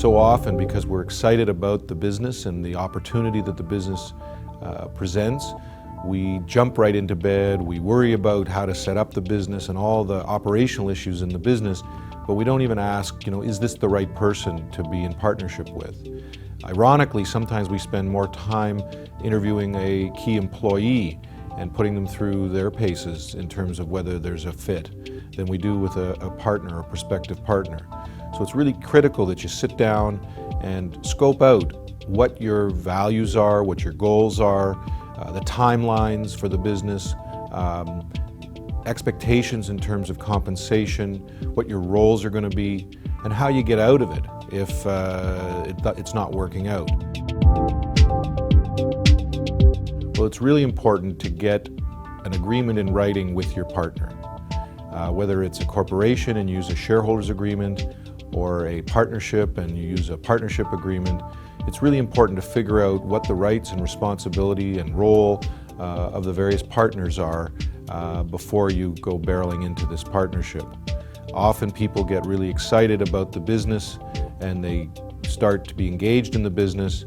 So often, because we're excited about the business and the opportunity that the business presents, we jump right into bed, we worry about how to set up the business and all the operational issues in the business, but we don't even ask, is this the right person to be in partnership with? Ironically, sometimes we spend more time interviewing a key employee and putting them through their paces in terms of whether there's a fit than we do with a partner, a prospective partner. So it's really critical that you sit down and scope out what your values are, what your goals are, the timelines for the business, expectations in terms of compensation, what your roles are going to be, and how you get out of it if it's not working out. Well, it's really important to get an agreement in writing with your partner. Whether it's a corporation and you use a shareholders agreement, or a partnership and you use a partnership agreement, it's really important to figure out what the rights and responsibility and role of the various partners are before you go barreling into this partnership. Often people get really excited about the business and they start to be engaged in the business,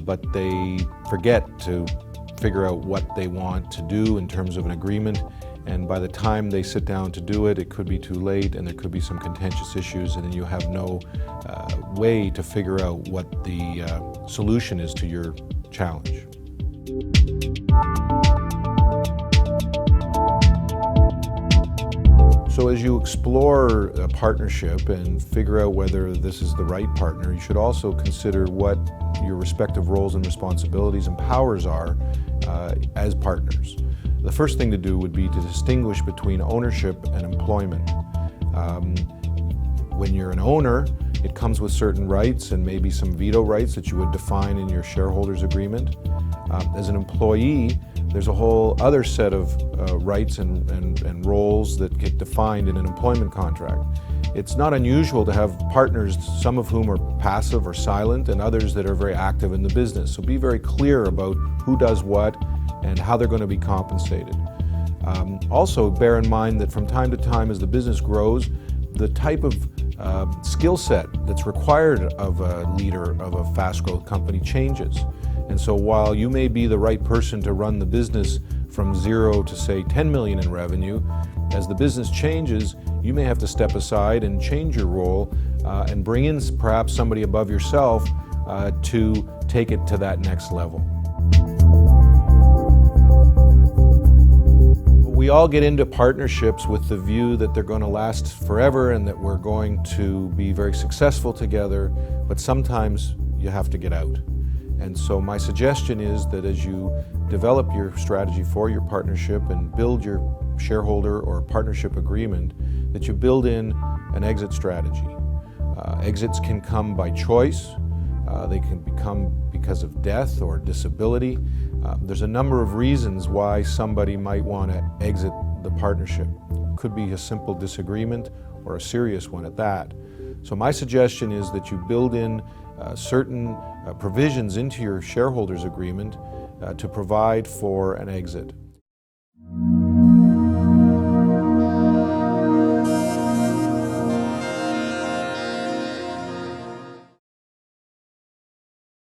but they forget to figure out what they want to do in terms of an agreement. And by the time they sit down to do it, it could be too late and there could be some contentious issues, and then you have no way to figure out what the solution is to your challenge. So as you explore a partnership and figure out whether this is the right partner, you should also consider what your respective roles and responsibilities and powers are as partners. The first thing to do would be to distinguish between ownership and employment. When you're an owner, it comes with certain rights and maybe some veto rights that you would define in your shareholders agreement. As an employee, there's a whole other set of rights and roles that get defined in an employment contract. It's not unusual to have partners, some of whom are passive or silent, and others that are very active in the business. So be very clear about who does what and how they're going to be compensated. Also bear in mind that from time to time as the business grows, the type of skill set that's required of a leader of a fast growth company changes. And so while you may be the right person to run the business from 0 to say 10 million in revenue, as the business changes, you may have to step aside and change your role and bring in perhaps somebody above yourself to take it to that next level. We all get into partnerships with the view that they're going to last forever and that we're going to be very successful together, but sometimes you have to get out. And so my suggestion is that as you develop your strategy for your partnership and build your shareholder or partnership agreement, that you build in an exit strategy. Exits can come by choice. They can become because of death or disability. There's a number of reasons why somebody might want to exit the partnership. It could be a simple disagreement or a serious one at that. So my suggestion is that you build in certain provisions into your shareholders agreement to provide for an exit.